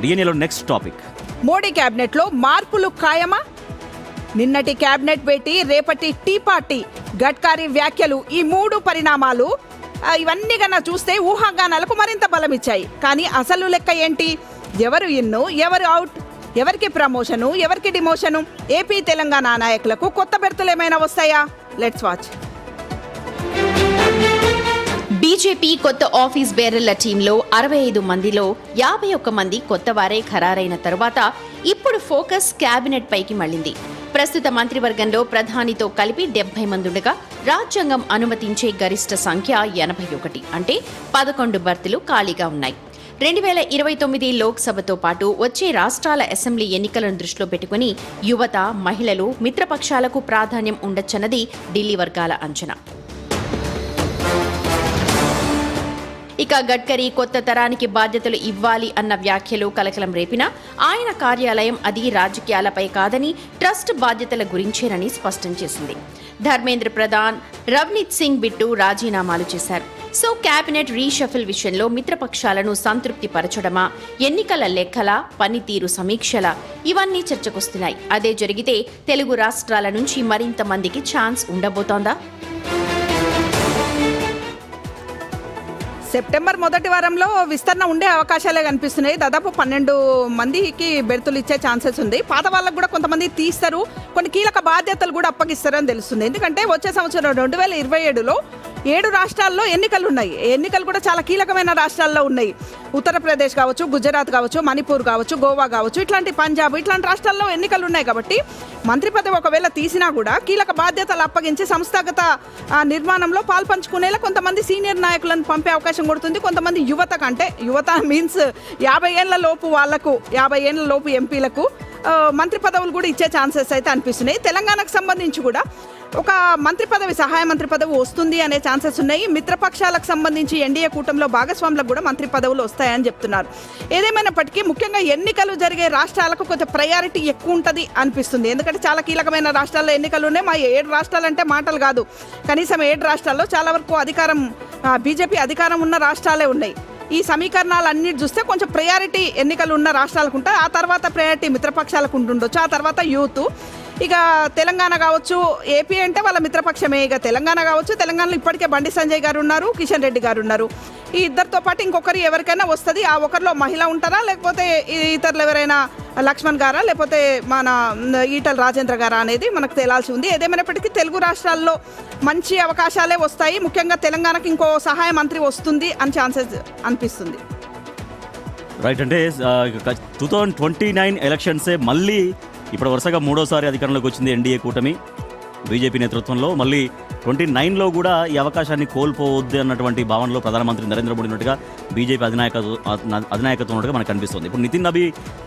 డిఎన్ఏలో next topic, Modi క్యాబినెట్లో మార్పులు ఖాయమా? నిన్నటి క్యాబినెట్ భేటీ, రేపటి టీ పార్టీ, గడ్కరీ వ్యాఖ్యలు, ఈ 3 పరిణామాలు ఇవన్నీ కన్నా చూస్తే ఊహాగానాలకు మరింత బలమిచ్చాయి. కానీ అసలు లెక్క ఏంటి? ఎవరు ఇన్ను, ఎవరు అవుట్, ఎవరికి ప్రమోషను, ఎవరికి డిమోషను? ఏపీ తెలంగాణ నాయకులకు కొత్త బెర్తులు ఏమైనా వస్తాయా? Let's watch. బీజేపీ కొత్త ఆఫీస్ బేరర్ల టీంలో 65 మందిలో 51 మంది కొత్త వారే ఖరారైన తరువాత ఇప్పుడు ఫోకస్ క్యాబినెట్ పైకి మళ్లింది. ప్రస్తుత మంత్రివర్గంలో ప్రధానితో కలిపి 70 మంది ఉండగా రాజ్యాంగం అనుమతించే గరిష్ట సంఖ్య 81, అంటే 11 బర్తులు ఖాళీగా ఉన్నాయి. 2029 లోక్సభతో పాటు వచ్చే రాష్ట్రాల అసెంబ్లీ ఎన్నికలను దృష్టిలో పెట్టుకుని యువత, మహిళలు, మిత్రపక్షాలకు ప్రాధాన్యం ఉండొచ్చన్నది ఢిల్లీ వర్గాల అంచనా. ఇక గడ్కరీ కొత్త తరానికి బాధ్యతలు ఇవ్వాలి అన్న వ్యాఖ్యలు కలకలం రేపినా ఆయన కార్యాలయం అది రాజకీయాలపై కాదని ట్రస్ట్ బాధ్యతల గురించేనని స్పష్టం చేసింది. ధర్మేంద్ర ప్రధాన్, రవ్నీత్ సింగ్ బిట్టు రాజీనామాలు చేశారు. సో క్యాబినెట్ రీషఫిల్ విషయంలో మిత్రపక్షాలను సంతృప్తి పరచడమా, ఎన్నికల లెక్కల, పనితీరు సమీక్షల, ఇవన్నీ చర్చకొస్తున్నాయి. అదే జరిగితే తెలుగు రాష్ట్రాల నుంచి మరింత మందికి ఛాన్స్ ఉండబోతోందా? సెప్టెంబర్ మొదటి వారంలో విస్తరణ ఉండే అవకాశాలే కనిపిస్తున్నాయి. దాదాపు 12 మందికి బెర్తులు ఇచ్చే ఛాన్సెస్ ఉంది. పాత వాళ్ళకు కూడా కొంతమంది తీస్తారు, కొన్ని కీలక బాధ్యతలు కూడా అప్పగిస్తారని తెలుస్తుంది. ఎందుకంటే వచ్చే సంవత్సరం 2027లో 7 రాష్ట్రాల్లో ఎన్నికలు ఉన్నాయి. ఎన్నికలు కూడా చాలా కీలకమైన రాష్ట్రాల్లో ఉన్నాయి. ఉత్తరప్రదేశ్ కావచ్చు, గుజరాత్ కావచ్చు, మణిపూర్ కావచ్చు, గోవా కావచ్చు, ఇట్లాంటి పంజాబ్, ఇట్లాంటి రాష్ట్రాల్లో ఎన్నికలు ఉన్నాయి. కాబట్టి మంత్రి పదవి ఒకవేళ తీసినా కూడా కీలక బాధ్యతలు అప్పగించి సంస్థాగత నిర్మాణంలో పాల్పంచుకునేలా కొంతమంది సీనియర్ నాయకులను పంపే అవకాశం కొడుతుంది. కొంతమంది యువత కంటే, యువత మీన్స్ 50 ఏళ్ల లోపు వాళ్లకు, 50 ఏళ్ల లోపు ఎంపీలకు మంత్రి పదవులు కూడా ఇచ్చే ఛాన్సెస్ అయితే అనిపిస్తున్నాయి. తెలంగాణకు సంబంధించి కూడా ఒక మంత్రి పదవి, సహాయ మంత్రి పదవి వస్తుంది అనే ఛాన్సెస్ ఉన్నాయి. మిత్రపక్షాలకు సంబంధించి ఎన్డీఏ కూటమిలో భాగస్వాములకు కూడా మంత్రి పదవులు వస్తాయని చెప్తున్నారు. ఏదేమైనప్పటికీ ముఖ్యంగా ఎన్నికలు జరిగే రాష్ట్రాలకు కొంత ప్రయారిటీ ఎక్కువ ఉంటుంది అనిపిస్తుంది. ఎందుకంటే చాలా కీలకమైన రాష్ట్రాల్లో ఎన్నికలు ఉన్నాయి. మా 7 రాష్ట్రాలంటే మాటలు కాదు, కనీసం 7 రాష్ట్రాల్లో చాలా వరకు బీజేపీ అధికారం ఉన్న రాష్ట్రాలే ఉన్నాయి. ఈ సమీకరణాలన్నీ చూస్తే కొంచెం ప్రయారిటీ ఎన్నికలు ఉన్న రాష్ట్రాలకు ఉంటాయి. ఆ తర్వాత ప్రయారిటీ మిత్రపక్షాలకు ఉంటుండొచ్చు. ఆ తర్వాత యూత్. ఇక తెలంగాణ కావచ్చు, ఏపీ అంటే వాళ్ళ మిత్రపక్షమే. ఇక తెలంగాణ కావచ్చు, తెలంగాణలో ఇప్పటికే బండి సంజయ్ గారు ఉన్నారు, కిషన్ రెడ్డి గారు ఉన్నారు. ఈ ఇద్దరితో పాటు ఇంకొకరు ఎవరికైనా వస్తుంది. ఆ ఒకరిలో మహిళ ఉంటారా, లేకపోతే ఇతరులు ఎవరైనా లక్ష్మణ్ గారా, లేకపోతే మన ఈటల రాజేంద్ర గారా అనేది మనకు తేలాల్సి ఉంది. ఏదేమైనప్పటికీ తెలుగు రాష్ట్రాల్లో మంచి అవకాశాలే వస్తాయి. ముఖ్యంగా తెలంగాణకు ఇంకో సహాయ మంత్రి వస్తుంది అని ఛాన్సెస్ అనిపిస్తుంది. రైట్. అంటే 2029 ఎలక్షన్సే మళ్ళీ ఇప్పుడు వరుసగా 3వసారి అధికారంలోకి వచ్చింది ఎన్డీఏ కూటమి బీజేపీ నేతృత్వంలో. మళ్ళీ 29లో కూడా ఈ అవకాశాన్ని కోల్పోవద్దు అన్నటువంటి భావనలో ప్రధానమంత్రి నరేంద్ర మోడీ ఉన్నట్టుగా బీజేపీ అధినాయకత్వం ఉన్నట్టుగా మనకు కనిపిస్తుంది. ఇప్పుడు నితిన్ నబీ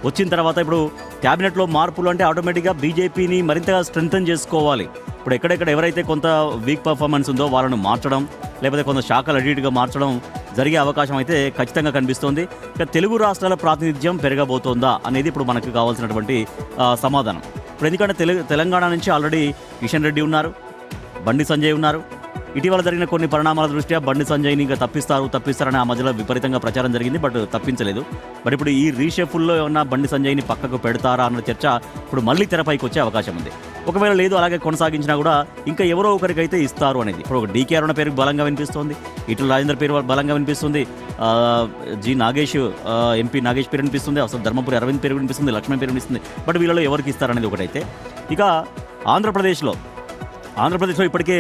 వచ్చిన తర్వాత ఇప్పుడు క్యాబినెట్లో మార్పులు అంటే ఆటోమేటిక్గా బీజేపీని మరింతగా స్ట్రెంగ్తన్ చేసుకోవాలి. ఇప్పుడు ఎక్కడెక్కడ ఎవరైతే కొంత వీక్ పర్ఫార్మెన్స్ ఉందో వాళ్ళను మార్చడం, లేకపోతే కొంత శాఖలు అడిటుగా మార్చడం జరిగే అవకాశం అయితే ఖచ్చితంగా కనిపిస్తోంది. ఇక తెలుగు రాష్ట్రాల ప్రాతినిధ్యం పెరగబోతోందా అనేది ఇప్పుడు మనకు కావాల్సినటువంటి సమాధానం. ఇప్పుడు ఎందుకంటే తెలంగాణ నుంచి ఆల్రెడీ కిషన్ రెడ్డి ఉన్నారు, బండి సంజయ్ ఉన్నారు. ఇటీవల జరిగిన కొన్ని పరిణామాల దృష్ట్యా బండి సంజయ్ని ఇంకా తప్పిస్తారని ఆ మధ్యలో విపరీతంగా ప్రచారం జరిగింది, బట్ తప్పించలేదు. బట్ ఇప్పుడు ఈ రీషఫుల్లో ఏమన్నా బండి సంజయ్ని పక్కకు పెడతారా అన్న చర్చ ఇప్పుడు మళ్ళీ తెరపైకి వచ్చే అవకాశం ఉంది. ఒకవేళ లేదు అలాగే కొనసాగించినా కూడా ఇంకా ఎవరో ఒకరికైతే ఇస్తారు అనేది. ఇప్పుడు ఒక డీకే అరుణ పేరు బలంగా వినిపిస్తుంది, ఈటల రాజేందర్ పేరు బలంగా వినిపిస్తుంది, ఎంపీ నాగేష్ పేరు వినిపిస్తుంది, అసలు ధర్మపురి అరవింద్ పేరు వినిపిస్తుంది, లక్ష్మణ్ పేరు వినిపిస్తుంది. బట్ వీళ్ళలో ఎవరికి ఇస్తారనేది ఒకటైతే. ఇక ఆంధ్రప్రదేశ్లో ఇప్పటికే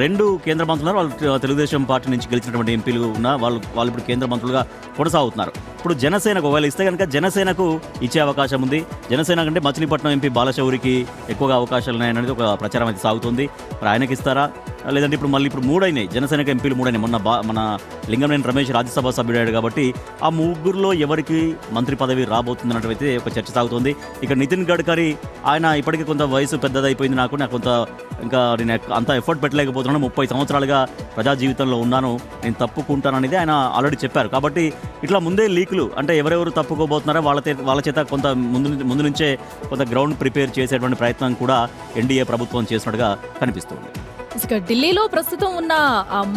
2 కేంద్ర మంత్రులు ఉన్నారు. వాళ్ళు తెలుగుదేశం పార్టీ నుంచి గెలిచినటువంటి ఎంపీలు ఉన్న వాళ్ళు ఇప్పుడు కేంద్ర మంత్రులుగా కొనసాగుతున్నారు. ఇప్పుడు జనసేనకు ఒకవేళ ఇస్తే కనుక జనసేనకు ఇచ్చే అవకాశం ఉంది. జనసేన కంటే మచిలీపట్నం ఎంపీ బాలశౌరికి ఎక్కువగా అవకాశాలు ఉన్నాయనేది ఒక ప్రచారం అయితే సాగుతుంది. మరి ఆయనకి ఇస్తారా, లేదంటే ఇప్పుడు 3 అయినాయి జనసేనకు ఎంపీలు 3 అయినాయి. మన లింగంనేని రమేష్ రాజ్యసభ సభ్యుడు కాబట్టి ఆ 3లో ఎవరికి మంత్రి పదవి రాబోతుందన్నట్టయితే ఒక చర్చ సాగుతుంది. ఇక నితిన్ గడ్కరీ ఆయన ఇప్పటికీ కొంత వయసు పెద్దదైపోయింది, నాకు కొంత ఇంకా నేను అంత ఎఫర్ట్ పెట్టలేకపోతున్నాను, 30 సంవత్సరాలుగా ప్రజా జీవితంలో ఉన్నాను, నేను తప్పుకుంటాను అనేది ఆయన ఆల్రెడీ చెప్పారు. కాబట్టి ఇట్లా ముందే లీకులు అంటే ఎవరెవరు తప్పుకోబోతున్నారో వాళ్ళ చేత కొంత ముందు నుంచే కొంత గ్రౌండ్ ప్రిపేర్ చేసేటువంటి ప్రయత్నం కూడా ఎన్డీఏ ప్రభుత్వం చేసినట్టుగా కనిపిస్తుంది. ఇక ఢిల్లీలో ప్రస్తుతం ఉన్న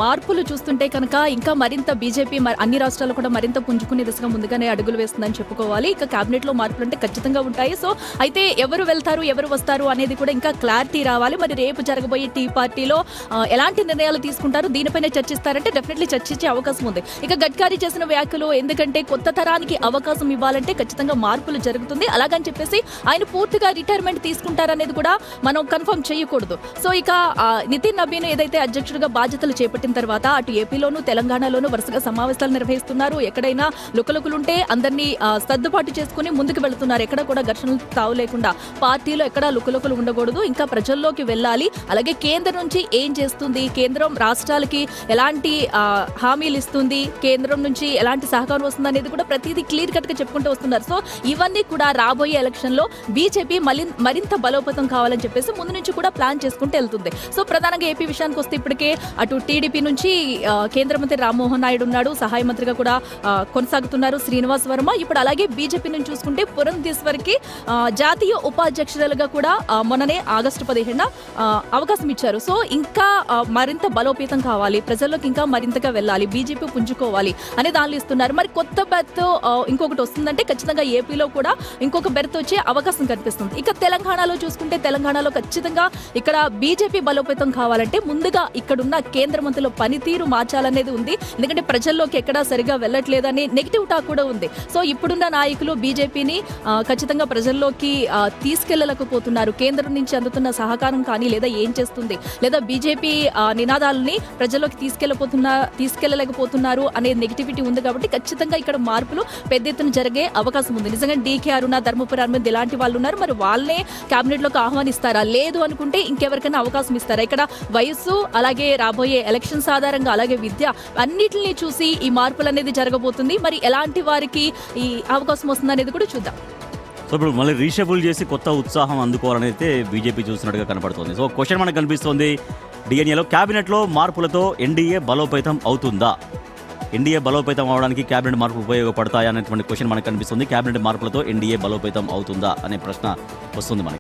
మార్పులు చూస్తుంటే కనుక ఇంకా మరింత బీజేపీ అన్ని రాష్ట్రాలు కూడా మరింత పుంజుకునే దిశగా ముందుగానే అడుగులు వేస్తుందని చెప్పుకోవాలి. ఇక కేబినెట్ లో మార్పులు అంటే ఖచ్చితంగా ఉంటాయి. సో అయితే ఎవరు వెళ్తారు ఎవరు వస్తారు అనేది కూడా ఇంకా క్లారిటీ రావాలి. మరి రేపు జరగబోయే టీ పార్టీలో ఎలాంటి నిర్ణయాలు తీసుకుంటారు దీనిపైన చర్చిస్తారంటే డెఫినెట్లీ చర్చించే అవకాశం ఉంది. ఇక గడ్కరీ చేసిన వ్యాఖ్యలు ఎందుకంటే కొత్త తరానికి అవకాశం ఇవ్వాలంటే ఖచ్చితంగా మార్పులు జరుగుతుంది. అలాగని చెప్పేసి ఆయన పూర్తిగా రిటైర్మెంట్ తీసుకుంటారనేది కూడా మనం కన్ఫర్మ్ చేయకూడదు. సో ఇక నితిన్ నబీన్ ఏదైతే అధ్యక్షుడిగా బాధ్యతలు చేపట్టిన తర్వాత అటు ఏపీలోను తెలంగాణలోను వరుసగా సమావేశాలు నిర్వహిస్తున్నారు. ఎక్కడైనా లుకలుకలుంటే అందరినీ సర్దుబాటు చేసుకుని ముందుకు వెళుతున్నారు. ఎక్కడ కూడా ఘర్షణలు తావు లేకుండా పార్టీలో ఎక్కడా లుకలుకలు ఉండకూడదు, ఇంకా ప్రజల్లోకి వెళ్ళాలి. అలాగే కేంద్రం నుంచి ఏం చేస్తుంది, కేంద్రం రాష్ట్రాలకి ఎలాంటి హామీలు ఇస్తుంది, కేంద్రం నుంచి ఎలాంటి సహకారం వస్తుంది అనేది కూడా ప్రతిదీ క్లియర్ కట్ గా చెప్పుకుంటూ వస్తున్నారు. సో ఇవన్నీ కూడా రాబోయే ఎలక్షన్ లో బీజేపీ మరింత బలోపేతం కావాలని చెప్పేసి ముందు నుంచి కూడా ప్లాన్ చేసుకుంటూ వెళ్తుంది. సో ప్రధానంగా ఏపీ విషయానికి వస్తే ఇప్పటికే అటు టీడీపీ నుంచి కేంద్ర మంత్రి రామ్మోహన్ నాయుడు ఉన్నాడు, సహాయ మంత్రిగా కూడా కొనసాగుతున్నారు శ్రీనివాస్ వర్మ. ఇప్పుడు అలాగే బీజేపీ నుంచి చూసుకుంటే పురంధేశ్వరికి జాతీయ ఉపాధ్యక్షురాలుగా కూడా మొన్ననే ఆగస్టు 15న అవకాశం ఇచ్చారు. సో ఇంకా మరింత బలోపేతం కావాలి, ప్రజల్లోకి ఇంకా మరింతగా వెళ్ళాలి, బీజేపీ పుంజుకోవాలి అనే దానిలో ఇస్తున్నారు. మరి కొత్త బెర్త్ ఇంకొకటి వస్తుందంటే ఖచ్చితంగా ఏపీలో కూడా ఇంకొక బెర్త్ వచ్చే అవకాశం కనిపిస్తుంది. ఇక తెలంగాణలో చూసుకుంటే తెలంగాణలో ఖచ్చితంగా ఇక్కడ బీజేపీ బలోపేతం కావాలంటే ముందుగా ఇక్కడున్న కేంద్ర మంత్రుల పనితీరు మార్చాలనేది ఉంది. ఎందుకంటే ప్రజల్లోకి ఎక్కడా సరిగా వెళ్ళట్లేదని నెగిటివ్ టాక్ కూడా ఉంది. సో ఇప్పుడున్న నాయకులు బీజేపీని ఖచ్చితంగా ప్రజల్లోకి తీసుకెళ్లలేకపోతున్నారు. కేంద్రం నుంచి అందుతున్న సహకారం కానీ లేదా ఏం చేస్తుంది లేదా బీజేపీ నినాదాలని ప్రజల్లోకి తీసుకెళ్లలేకపోతున్నారు అనే నెగిటివిటీ ఉంది. కాబట్టి ఖచ్చితంగా ఇక్కడ మార్పులు పెద్ద ఎత్తున జరిగే అవకాశం ఉంది. నిజంగా డీకే అరుణ, ధర్మపురి అరవింద్ ఇలాంటి వాళ్ళు ఉన్నారు. మరి వాళ్ళనే కేబినెట్ లోకి ఆహ్వానిస్తారా, లేదు అనుకుంటే ఇంకెవరికైనా అవకాశం ఇస్తారా? ఇక్కడ వయస్సు అలాగే రాబోయే ఎలక్షన్స్ ఆధారంగా అలాగే విద్య అన్నిటిని చూసి ఈ మార్పులు అనేది జరగబోతుంది. మరి ఎలాంటి వారికి ఈ అవకాశం వస్తుంది అనేది కూడా చూద్దాం. సో ఇప్పుడు మళ్ళీ రీషఫుల్ చేసి కొత్త ఉత్సాహం అందుకోవాలని అయితే బీజేపీ చూస్తున్నట్టుగా కనపడుతుంది. సో క్వశ్చన్ మనకు కనిపిస్తుంది, డిఎన్ఏలో క్యాబినెట్లో మార్పులతో ఎన్డీఏ బలోపేతం అవుతుందా? ఎన్డీఏ బలోపేతం అవడానికి క్యాబినెట్ మార్పులు ఉపయోగపడతాయా అనేటువంటి క్వశ్చన్ మనకు కనిపిస్తుంది. క్యాబినెట్ మార్పులతో ఎన్డీఏ బలోపేతం అవుతుందా అనే ప్రశ్న వస్తుంది మనకి.